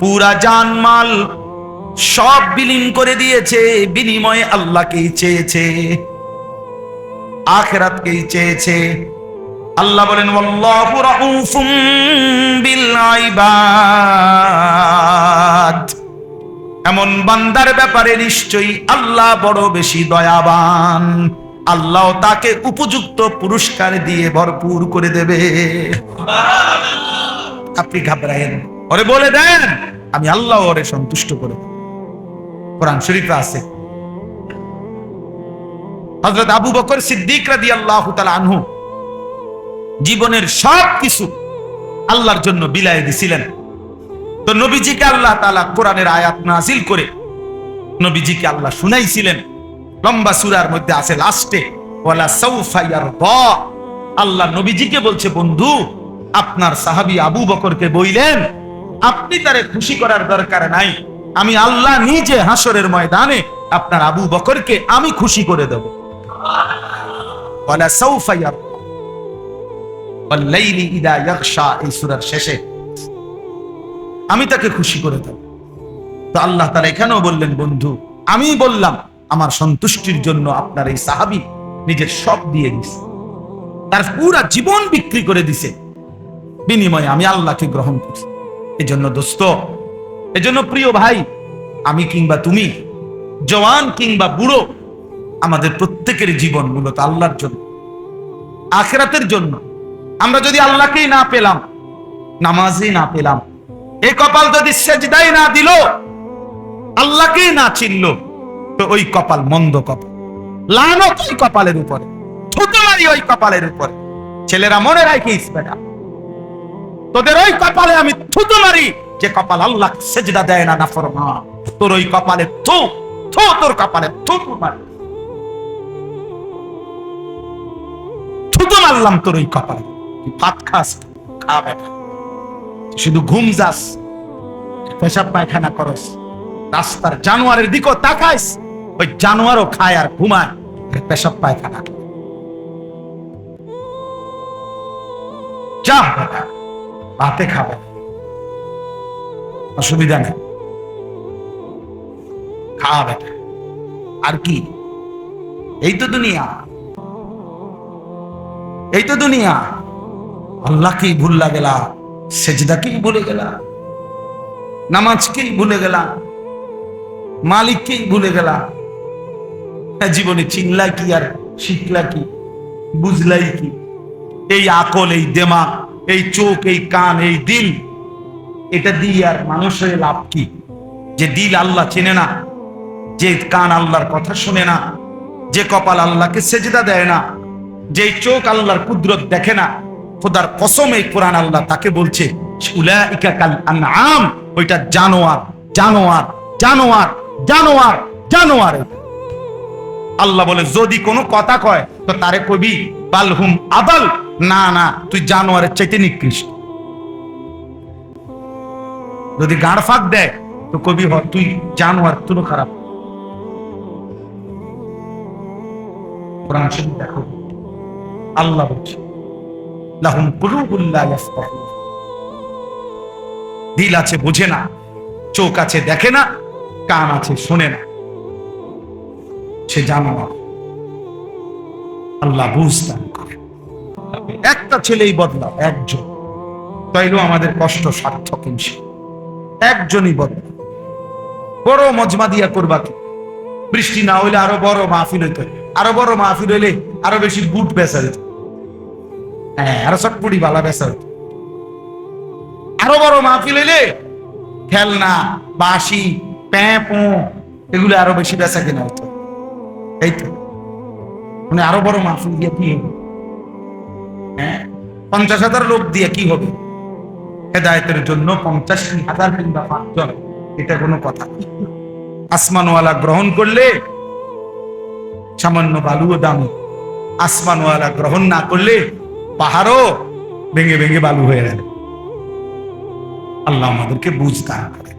পুরা জানমাল সব বিলীন করে দিয়েছে, বিনিময়ে আল্লাহকেই চেয়েছে, আখিরাতকেই চেয়েছে। আল্লাহ বলেন ওয়াল্লাহু রাউফুম বিল ইবাদ, এমন বান্দার ব্যাপারে নিশ্চয়ই আল্লাহ বড় বেশি দয়াবান, আল্লাহ তাকে উপযুক্ত পুরস্কার দিয়ে ভরপুর করে দেবে। আপনি ঘাবড়ায়েন, ওরে বলে দেন আমি আল্লাহ ওরে সন্তুষ্ট করে দেব। কোরআন শরীফে আছে হযরত আবু বকর সিদ্দিক রাদিয়াল্লাহু তাআলা আনহু জীবনের সব কিছু আল্লাহর জন্য বিলায় দিছিলেন। তো নবীজিকে আল্লাহ তাআলা কোরআনের আয়াত নাযিল করে নবীজিকে আল্লাহ শুনাইছিলেন। লম্বা সূরার মধ্যে আছে লাস্টে ওয়ালা সাউফা ইয়ারদা, আল্লাহ নবীজিকে বলছে বন্ধু আপনার সাহাবী আবু বকরকে বইলেন আপনি তারে খুশি করার দরকার নাই, আমি আল্লাহ নিজে হাসরের ময়দানে আপনার আবু বকরকে আমি খুশি করে দেব। ওয়ালা সাউফা ইয়ারদা ওয়াল লাইলি ইযা ইয়াগশা, এই সূরার শেষে আমি তাকে খুশি করে দেব। তো আল্লাহ তাআলা এখানেও বললেন বন্ধু আমি বললাম আমার সন্তুষ্টির জন্য আপনার এই সাহাবী নিজের সব দিয়ে দিছে, তার পুরা জীবন বিক্রি করে দিছে, বিনিময়ে আমি আল্লাহকে গ্রহণ করছি। এজন্য দোস্ত, এজন্য প্রিয় ভাই, আমি কিংবা তুমি, জওয়ান কিংবা বুড়ো, আমাদের প্রত্যেকের জীবন মূলত আল্লাহর জন্য, আখিরাতের জন্য। আমরা যদি আল্লাহকেই না পেলাম, নামাজই না পেলাম, এই কপাল যদি সেজদাই না দিল, আল্লাহকেই না চিনল, তো ওই কপাল মন্দ কপাল, লানত ওই কপালের উপরে, থুতু মারি ওই কপালের উপরে। ছেলেরা মনে রাখিস বেটা, তোদের ওই কপালে আমি থুতু মারি যে কপাল আল্লাহ সেজদা দেয় না, নাফরমান। তোর ওই কপালে থু থু, তোর কপালে থুতু মারি, থুতু মারলাম তোর ওই কপালে। তুই ভাত খাস, খা বেটা, শুধু ঘুম যাস, পেশাব পায়খানা করস, রাস্তার জানোয়ারের দিকেও তাকাইস, ওই জানোয়ারও খায় আর ঘুমায়, পেশাব পায়খানা। যা বেটা ভাতে খাবে, অসুবিধা নেই, খা বেটা। আর কি, এই তো দুনিয়া, এই তো দুনিয়া। আল্লাহকেই ভুললা গেলা, সেজদাকেই ভুলে গেলা, নামাজকেই ভুলে গেলা, মালিককেই ভুলে গেলা। জীবনে চিনলা কি আর শিখলা কি, বুঝলাই কি? এই আকল, এই দেমাগ, এই চোখ, এই কান, এই দিল, এটা দিয়ে আর মানুষের লাভ কি? যে দিল আল্লাহ চেনে না, যে কান আল্লাহর কথা শুনে না, যে কপাল আল্লাহকে সেজদা দেয় না, যে চোখ আল্লাহর কুদরত দেখে না, খোদার কসম এই কোরআন আল্লাহ তাকে বলছে উলাইকা কাল আনআম, ওইটা জানোয়ার, জানোয়ার, জানোয়ার, জানোয়ার, জানোয়ার। আল্লাহ বলে যদি কোনো কথা কয় তো তারে কবি বালহুম আদাল, না না তুই জানোয়ারের চাইতে নিকৃষ্ট। যদি গাড় ফাঁক দেয় তো কবি হ তুই জানোয়ার, তুই খারাপ। কোরআন শরীফ দেখো, আল্লাহ বলছে লাহুম কুলুবুন লা ইয়াফকাহুন, দিল আছে বুঝে না, চোখ আছে দেখে না, কান আছে শোনে না, সে জানোয়ার। আল্লাহ বুঝদান করে। একটা ছেলেই বদলাও, একজন, তাইলেও আমাদের কষ্ট সার্থক ইনশাআল্লাহ। একজনই বদলাও, বড় মজমা দিয়া করবা কি? বৃষ্টি না হইলে আরো বড় মাহফিল হইতো, আরো বড় মাহফিল হইলে আরো বেশি বুট বেচা হইতো, হ্যাঁ আরো চটপটি বালা বেচা হইতো। আরো বড় মাহফিল হইলে খেলনা, বাঁশি, প্যাঁপো, এগুলো আরো বেশি বেচা কেনা হইতো। এই তো মানে আরো বড় মাহফিল দিয়ে কি হবে? হ্যাঁ 50,000 লোক দিয়ে কি হবে? হেদায়েতের জন্য 50,000 কিংবা 5 জন, এটা কোনো কথা? আসমানওয়ালা গ্রহণ করলে সামান্য বালুও দামি, আসমানওয়ালা গ্রহণ না করলে পাহাড়ও ভেঙে ভেঙে বালু হয়ে গেল। আল্লাহ আমাদেরকে বুঝ দান করে।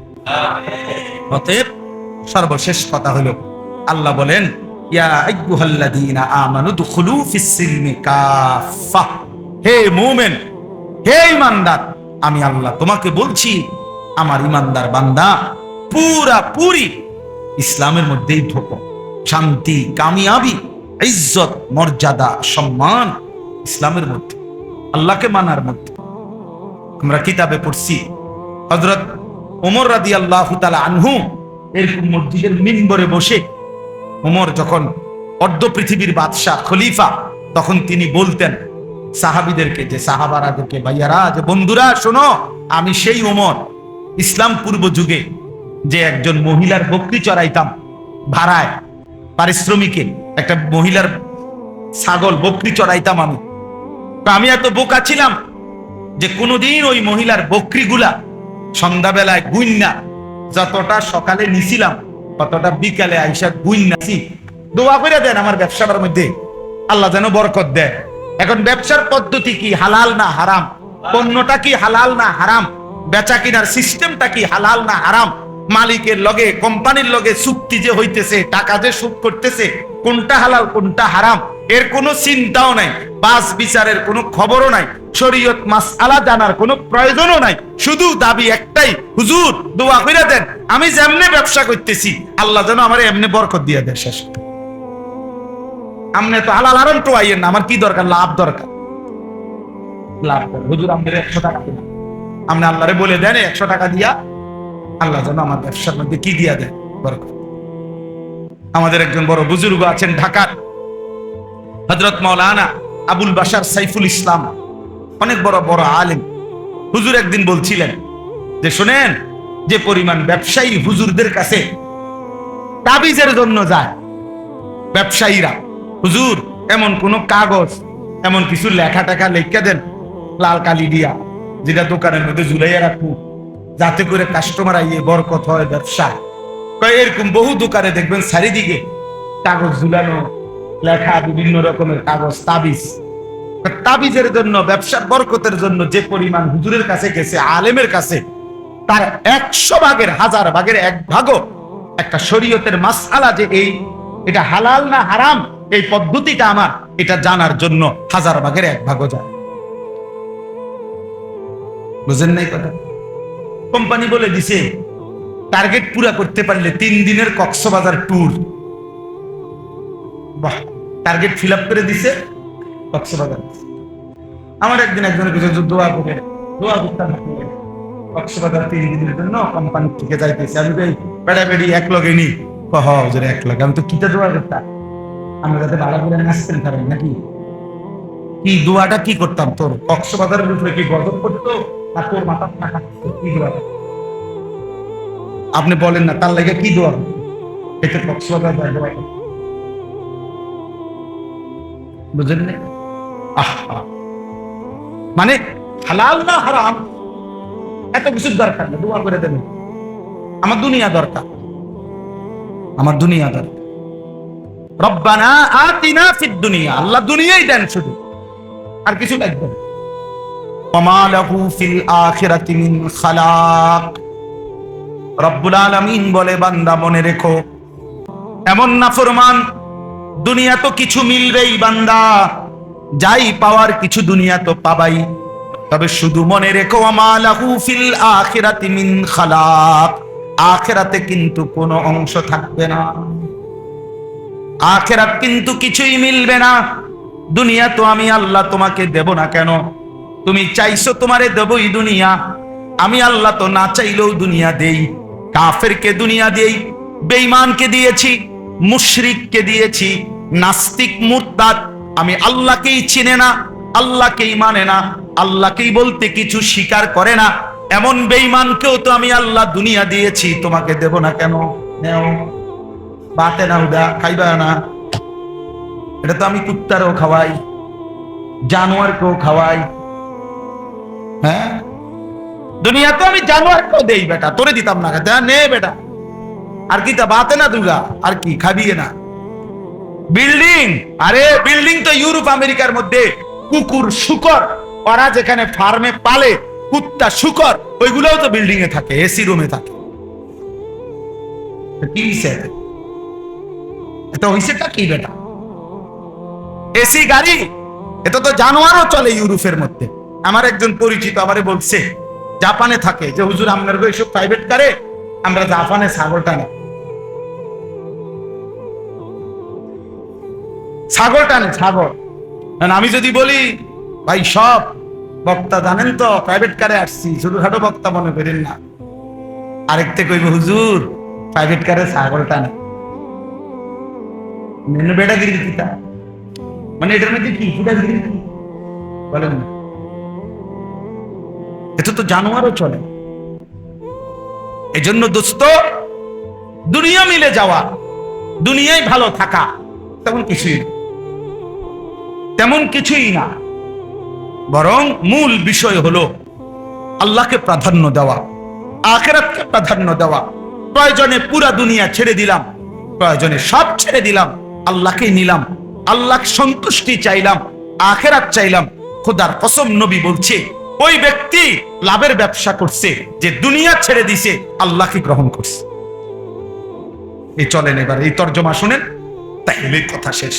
অতএব সর্বশেষ কথা হলো আল্লাহ বলেন ইয়া আইয়ুহাল্লাযীনা আমানু দুখুলু ফিস সিলমি কাফা, হে মুমিন, হে ঈমানদার, আমি আল্লাহ তোমাকে বলছি আমার ইমানদার বান্দা পুরা পুরি ইসলামের মধ্যেই ঢোকো। শান্তি, কামিয়াবি, ইজ্জত, মর্যাদা, সম্মান ইসলামের মধ্যে, আল্লাহকে মানার মধ্যে। আমরা কিতাবে পড়ছি হযরত ওমর রাদিয়াল্লাহু তাআলা আনহু এরকম মসজিদের মিম্বরে বসে, ওমর যখন অর্ধ পৃথিবীর বাদশাহ খলিফা, তখন তিনি বলতেন সাহাবীদেরকে, যে সাহাবারাদেরকে, ভাইয়ারা, যে বন্ধুরা শোনো, আমি সেই ওমর ইসলাম পূর্ব যুগে যে একজন মহিলার বকরি চড়াইতাম ভাড়ায়, পারিশ্রমিকে একটা মহিলার ছাগল বকরি চড়াইতাম। আমি এত বোকা ছিলাম যে কোনোদিন ওই মহিলার বকরিগুলা সন্ধ্যাবেলায় গুইন্না, যতটা সকালে নিছিলাম ততটা বিকালে আইসা গুইন্নাছি। দোয়া করে দেন আমার ব্যবসাটার মধ্যে আল্লাহ যেন বরকত দেয়। এখন ব্যবসার পদ্ধতি কি হালাল না হারাম, পণ্যটা কি হালাল না হারাম, বেচা কিনার সিস্টেমটা কি হালাল না হারাম, মালিকের লগে, কোম্পানির লগে চুক্তি যে হইতেছে, টাকা যে সুদ করতেছে, কোনটা হালাল কোনটা হারাম, এর কোনো চিন্তাও নাই, বাস বিচারের কোনো খবরও নাই, শরীয়ত মাসআলা জানার কোনো প্রয়োজনও নাই। শুধু দাবি একটাই, হুজুর দোয়া কইরা দেন আমি যেমনে ব্যবসা করতেছি আল্লাহ যেন আমার এমনি বরকত দিয়ে দেয়। শেষ। আমনে তো হালাল হারাম তো আইয়েন না, আমার কি দরকার, লাভ দরকার, লাভ হুজুর আমাদের 100 টাকা দিন, আপনি আল্লাহরে বলে দেন 100 টাকা দিয়া আল্লাহ যেন আমার ব্যবসার মধ্যে কি দিয়া দেয়, বরকত। আমাদের একজন বড় বুজুর্গ আছেন ঢাকার, হযরত মাওলানা আবুল বাশার সাইফুল ইসলাম, অনেক বড় বড় আলেম। হুজুর একদিন বলছিলেন যে শুনেন, যে পরিমাণ ব্যবসায়ী হুজুরদের কাছে তাবিজের জন্য যায়, ব্যবসায়ীরা, হুজুর এমন কোন কাগজ, এমন কিছু লেখা টাকা লেখা দেন লাল কালি দিয়া, যেটা দোকানের মধ্যে ঝুলাইয়া রাখবো, যাতে করে কাস্টমার আইয়ে বরকত হয় ব্যবসা। এরকম বহু দোকানে দেখবেন চারিদিকে কাগজ ঝুলানো, লেখা বিভিন্ন রকমের কাগজ, তাবিজ। তাবিজের জন্য, ব্যবসার বরকতের জন্য যে পরিমাণ হুজুরের কাছে গেছে, আলেমের কাছে, তার 100 ভাগের 1000 ভাগের 1 ভাগও একটা শরীয়তের মাসআলা, যে এটা হালাল না হারাম, এই পদ্ধতিটা আমার এটা জানার জন্য 1000 ভাগের 1 ভাগও যায়। বুঝেন নাই কথা? কোম্পানি বলে দিছে টার্গেট পুরা করতে পারলে 3 দিনের কক্সবাজার ট্যুর। বাহ, টার্গেট ফিল আপ করে দিছে কক্সবাজার। আমার একদিন একজনের কাছে দোয়া করে, দোয়া করতাম কক্সবাজার 3 দিনের জন্য কোম্পানি থেকে যাইতেছে। আমি তো বেড়াবেড়ি এক লগে নি, হুজুর এক লগে, আমি তো কিটা দোয়া করতাম, আমরা যাতে ভালো করে নাচতেন পারেন নাকি, কি দোয়াটা কি করতাম, তোর কক্সবাজারের উপরে কি গজব করতো না তোর মাথা টাকা, কি দোয়া আপনি বলেন না, তার লাগে কি দোয়া, এটা কক্সবাজার দোয়া, বুঝলেন না? মানে হালাল না হারাম এত কিছুর দরকার না, দোয়া করে দেবেন আমার দুনিয়া দরকার, আমার দুনিয়া দরকার। রব্বানা আতিনা ফিদ দুনিয়া, আল্লাহ দুনিয়াই দেন শুধু, আর কিছু লাগবে না। ওমা লাহু ফিল আখিরাতি মিন খালাক। রব্বুল আলামিন বলে, বান্দা মনে রেখো, এমন নাফরমান দুনিয়া তো কিছু মিলবেই, বান্দা যাই পাওয়ার কিছু দুনিয়া তো পাবাই, তবে শুধু মনে রেখো ওমা লাহু ফিল আখিরাতি মিন খালাক, আখিরাতে কিন্তু কোনো অংশ থাকবে না, আখিরাত কিন্তু কিছুই মিলবে না। দুনিয়া তো আমি আল্লাহ তোমাকে দেব না কেন? তুমি চাইছো তোমারে দেবই দুনিয়া, আমি আল্লাহ তো না চাইলেও দুনিয়া দেই। কাফেরকে দুনিয়া দেই, বেঈমানকে দিয়েছি, মুশরিককে দিয়েছি, নাস্তিক মুরতাদ আমি আল্লাহকেই চিনে না, আল্লাহকেই মানে না, আল্লাহকেই বলতে কিছু স্বীকার করে না, এমন বেঈমানকেও তো আমি আল্লাহ দুনিয়া দিয়েছি, তোমাকে দেব না কেন? নেও, বাতে না উদা খাইবা না, এটা তো আমি কুত্তারও খাওয়াই, জানোয়ারকেও খাওয়াই। হ্যাঁ, দুনিয়া তো আমি জানোয়ারকেও দেই, বেটা তোরে দিতাম না, নে বেটা, আর কি তা বাতে না দুগা, আর কি খাবি না? বিল্ডিং, আরে বিল্ডিং তো ইউরোপ আমেরিকার মধ্যে কুকুর শুকর ওরা যেখানে ফার্মে পালে, কুত্তা শুকর ওইগুলোও তো বিল্ডিং এ থাকে, এসি রুমে থাকে। কি এটা হইছেটা কি বেটা? এসি গাড়ি, এটা তো জানোয়ারও চলে ইউরোপের মধ্যে। আমার একজন পরিচিত আমারে বলছে জাপানে থাকে যে হুজুর আপনার এইসব প্রাইভেট কারে আমরা জাপানে ছাগল টানে, ছাগল টানে ছাগল। আমি যদি বলি ভাই সব বক্তা জানেন তো প্রাইভেট কারে আসছি, ছোটখাটো বক্তা মনে করেন না, আরেকটা কইব হুজুর প্রাইভেট কারে ছাগল টানে, বেটাগিরি কিতা মানে এটার মধ্যে কি বেটাগিরি বলেন না? এটা তো জানোয়ারও চলে। এই জন্য দোস্ত, দুনিয়া মিলে যাওয়া, দুনিয়ায় ভালো থাকা তেমন কিছুই না, তেমন কিছুই না। বরং মূল বিষয় হলো আল্লাহকে প্রাধান্য দেওয়া, আখিরাতকে প্রাধান্য দেওয়া। প্রয়োজনে পুরা দুনিয়া ছেড়ে দিলাম, প্রয়োজনে সব ছেড়ে দিলাম, আল্লাহকে নিলাম, আল্লাহ সন্তুষ্টি চাইলাম, আখিরাত চাইলাম। খোদার কসম নবী বলছে ওই ব্যক্তি লাভের ব্যবসা করছে যে দুনিয়া ছেড়ে দিছে, আল্লাহকে গ্রহণ করছে। এই চলেন এবার এই তর্জমা শুনেন, তাইলে কথা শেষ।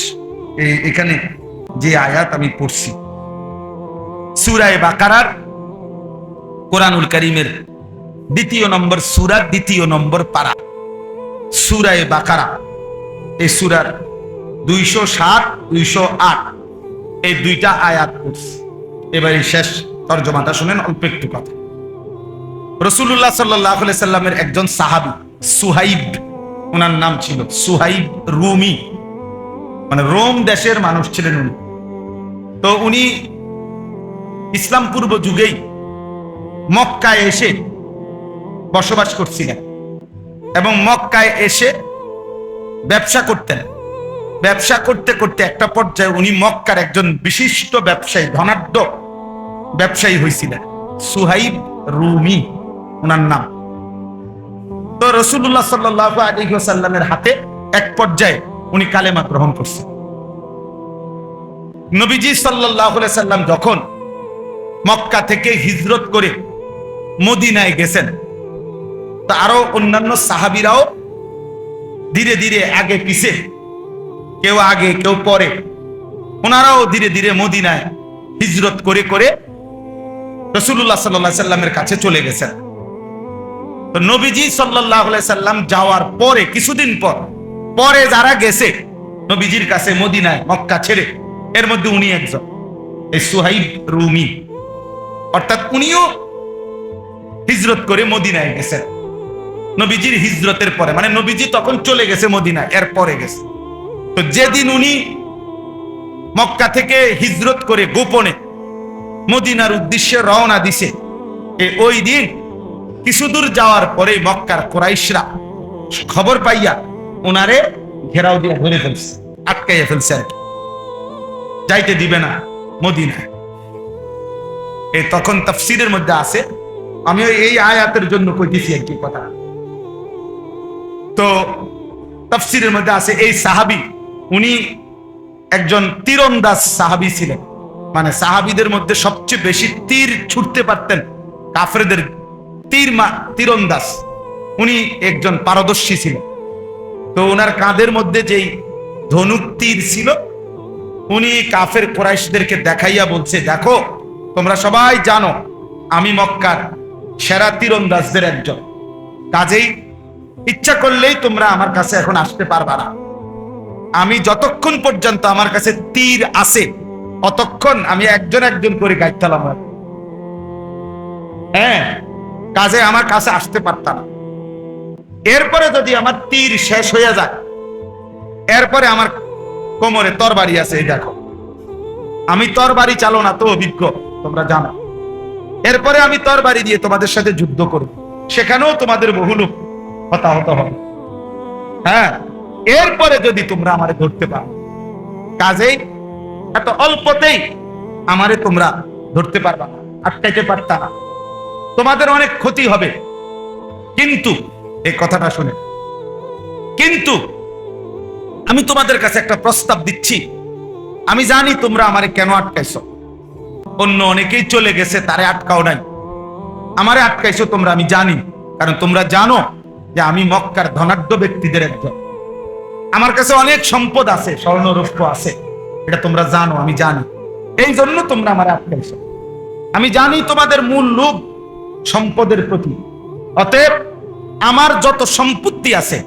এখানে যে আয়াত আমি পড়ছি সূরা বাকারার, কোরআনুল কারীমের 2 নম্বর সূরা, 2 নম্বর পারা, সূরা বাকারা। এই সূরার 207, 208 এই 2টা আয়াত পড়ছি। এবারে শেষ তর্জমাটা শুনেন, অল্প একটু কথা। রাসূলুল্লাহ সাল্লাল্লাহু আলাইহি সাল্লামের একজন সাহাবী সুহাইব, ওনার নাম ছিল সুহাইব রুমি, মানে রোম দেশের মানুষ ছিলেন উনি। তো উনি ইসলাম পূর্ব যুগেই মক্কায় এসে বসবাস করছিলেন এবং মক্কায় এসে ব্যবসা করতেন। ব্যবসা করতে করতে একটা পর্যায়ে উনি মক্কার একজন বিশিষ্ট ব্যবসায়ী, ধনাঢ্য ব্যবসায়ী হয়েছিলেন। সুহাইব রুমি ওনার নাম। তো রাসূলুল্লাহ সাল্লাল্লাহু আলাইহি ওয়াসাল্লামের হাতে এক পর্যায়ে উনি কালেমা গ্রহণ করছেন। নবীজি সাল্লাল্লাহু আলাইহি সাল্লাম যখন মক্কা থেকে হিজরত করে মদিনায় গেছেন, তো আরো অন্যান্য সাহাবীরাও ধীরে ধীরে আগে পিছে, কেউ আগে কেউ পরে, ওনারাও ধীরে ধীরে মদিনায় হিজরত করে করে রাসূলুল্লাহ সাল্লাল্লাহু আলাইহি সাল্লামের কাছে চলে গেছেন। তো নবীজি সাল্লাল্লাহু আলাইহি সাল্লাম যাওয়ার পরে কিছুদিন পরে যারা গেছে নবীজির কাছে মদিনায় মক্কা ছেড়ে, এর মধ্যে উনি একজন, এই সুহাইব রুমি, অর্থাৎ উনিও হিজরত করে মদিনায় গেছেন নবীজির হিজরতের পরে, মানে নবীজি তখন চলে গেছে মদিনায়, এর পরে গেছে। তো যেদিন উনি মক্কা থেকে হিজরত করে গোপনে মদিনার উদ্দেশ্যে রওনা দিছে, ওই দিন কিছু দূর যাওয়ার পরে মক্কার কুরাইশরা খবর পাইয়া ওনারে ঘেরাও দিয়ে ধরে ফেলছে, আটকাইয়া ফেলছে আর কি, যাইতে দিবে না মদিনায়। তখন তাফসীরের মধ্যে আছে, আমি এই আয়াতের জন্য কইতেছি আর কি কথা। তো তাফসীরের মধ্যে আছে এই সাহাবী উনি একজন তীরন্দাজ সাহাবী ছিলেন, মানে সাহাবীদের মধ্যে সবচেয়ে বেশি তীর ছুটতে পারতেন, কাফেরদের তীরন্দাজ উনি একজন পারদর্শী ছিলেন। তো ওনার কাঁধের মধ্যে যেই ধনুক তীর ছিল, উনি কাফের কুরাইশদেরকে দেখাইয়া বলছে, দেখো তোমরা সবাই জানো আমি মক্কার সেরা তীরন্দাজদের একজন, কাজেই ইচ্ছা করলেই তোমরা আমার কাছে এখন আসতে পারবা না। আমি যতক্ষণ পর্যন্ত আমার কাছে তীর আছে অতক্ষণ আমি একজন একজন করে গাইতালাম, হ্যাঁ, কাজে আমার কাছে আসতে পারতাম। এরপরে যদি আমার তীর শেষ হয়ে যায়, এরপরে আমার কোমরে তরবারি আছে, এই দেখো আমি তরবারি চালনা তো অভিজ্ঞ, তোমরা জানো। এরপরে আমি তরবারি দিয়ে তোমাদের সাথে যুদ্ধ করব, সেখানেও তোমাদের বহু লোক হতাহত হবে, হ্যাঁ। এরপরে যদি তোমরা আমারে ধরতে পারো, কাজেই এত অল্পতেই আমারে তোমরা ধরতে পারবা না, আটকাইতে পারতা না, তোমাদের অনেক ক্ষতি হবে। কিন্তু এই কথাটা শুনে, কিন্তু আমি তোমাদের কাছে একটা প্রস্তাব দিচ্ছি, আমি জানি তোমরা আমারে কেন আটকাইছো, অন্য অনেকেই চলে গেছে তারে আটকাও নাই, আমারে আটকাইছো তোমরা, আমি জানি, কারণ তোমরা জানো যে আমি মক্কার ধনাঢ্য ব্যক্তিদের একজন, আমার কাছে অনেক সম্পদ আছে, স্বর্ণরৌপ্য আছে, এটা তোমরা জানো, আমি জানি, এই জন্য তোমরা আমারে আটকাইছো। আমি জানি তোমাদের মূল লোভ সম্পদের প্রতি। অতএব আমার যত সম্পত্তি আছে,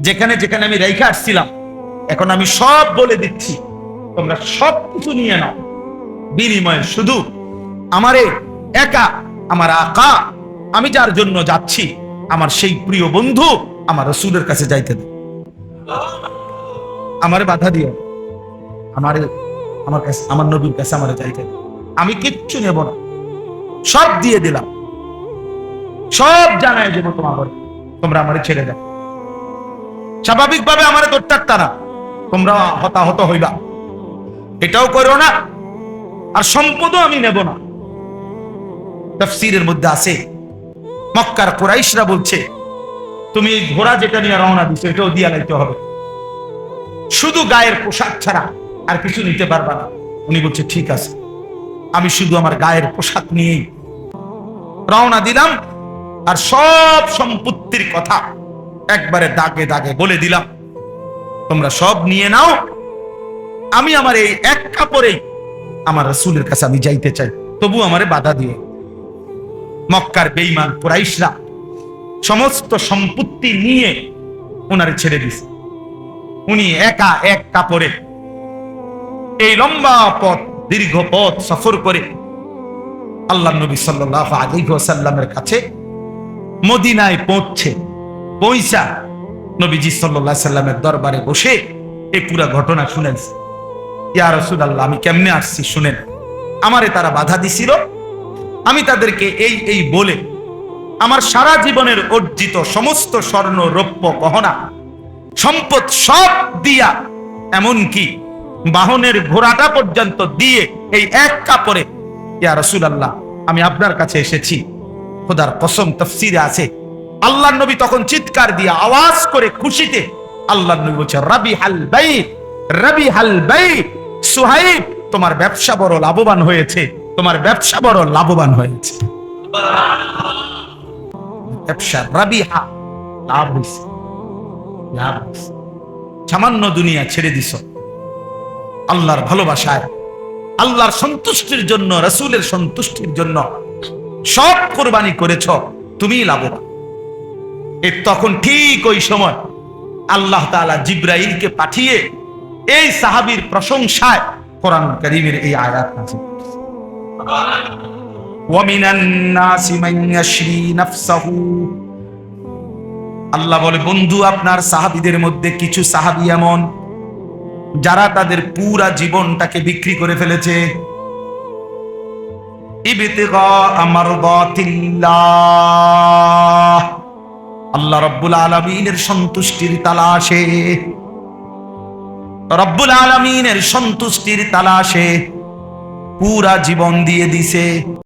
যেখানে যেখানে আমি রেখে আসছিলাম, এখন আমি সব বলে দিচ্ছি, তোমরা সব কিছু নিয়ে নাও। বিনিময়ে শুধু আমারে একা আমার আকা, আমি যার জন্য যাচ্ছি, আমার সেই প্রিয় বন্ধু আমার রাসূলের কাছে যাইতে দেয়। আমারে বাধা দিও, আমার কাছে, আমার নবীর কাছে আমারে যাইতে দেয়। আমি কিচ্ছু নেব না, সব দিয়ে দিলাম, সব জানাই দেবো তোমার, তোমরা আমারে ছেড়ে দাও। স্বাভাবিকভাবে আমারে ধরতে না, তোমরা হতাহত হইবা, এটাও করো না, আর সম্পদও আমি নেব না। তাফসীরের মধ্যে আছে, মক্কার কুরাইশরা বলছে, তুমি এই ঘোড়া যেটা নিয়ে রওনা দিছো এটাও দিয়া লাইতে হবে, শুধু গায়ের পোশাক ছাড়া আর কিছু নিতে পারবা না। উনি বলছে ঠিক আছে, আমি শুধু আমার গায়ের পোশাক নিয়েই রওনা দিলাম, আর সব সম্পত্তির কথা একবারে দাগে দাগে বলে দিলাম, তোমরা সব নিয়ে নাও, আমি আমার এই এক কাপড়েই আমার রাসূলের কাছে আমি যাইতে চাই, তবু আমারে বাধা দিয়ে। মক্কার বেঈমান কুরাইশরা সমস্ত সম্পত্তি নিয়ে ওনারে ছেড়ে দিছে। উনি একা এক কাপড়ে এই লম্বা পথ, দীর্ঘ পথ সফর করে আল্লাহ নবী সাল্লাল্লাহু আলাইহি ওয়াসাল্লামের কাছে মদিনায় পৌঁছা নবীজি সাল্লাল্লাহু আলাইহি সাল্লামের দরবারে বসে এই পুরা ঘটনা শুনেছে। ইয়া রাসূলুল্লাহ, আমি কেমনে আসছি শুনেন। আমারে তারা বাধা দিছিল, আমি তাদেরকে এই বলে আমার সারা জীবনের অর্জিত সমস্ত স্বর্ণ রৌপ্য গহনা সম্পদ সব দিয়া, এমনকি বাহনের ঘোড়াটা পর্যন্ত দিয়ে এই এক কাপড়ে, ইয়া রাসূলুল্লাহ আমি আপনার কাছে এসেছি। খোদার কসম, তাফসীরে আছে আল্লাহর নবী তখন চিৎকার দিয়ে আওয়াজ করে খুশিতে আল্লাহর নবী বলছে, রাবিহাল বাই, রাবিহাল বাই, সুহাইব তোমার ব্যবসা বড় লাভবান হয়েছে, তোমার ব্যবসা বড় লাভবান হয়েছে। ব্যবসা রাবিহা, লাভ হয়েছে, লাভ হয়েছে। সামান্য দুনিয়া ছেড়ে দিছ, আল্লাহর ভালোবাসায়, আল্লাহর সন্তুষ্টির জন্য, রাসূলের সন্তুষ্টির জন্য সব কোরবানি করেছ, তুমি লাভবান। তখন ঠিক ওই সময় আল্লাহ তাআলা জিবরাইলকে পাঠিয়ে এই সাহাবীর প্রশংসায় কোরআন কারীমের এই আয়াত নাযিল করেছেন। ওয়া মিনান নাসি মান ইয়াশরি নাফসাহু, আল্লাহ বলে বন্ধু আপনার সাহাবীদের মধ্যে কিছু সাহাবী এমন যারা তাদের পুরা জীবনটাকে বিক্রি করে ফেলেছে ইবতিগা মারদাতিল্লাহ, আল্লাহ রাব্বুল আলামিনের সন্তুষ্টির তালাশে, রব্বুল আলামিনের সন্তুষ্টির তালাশে পুরা জীবন দিয়ে দিছে।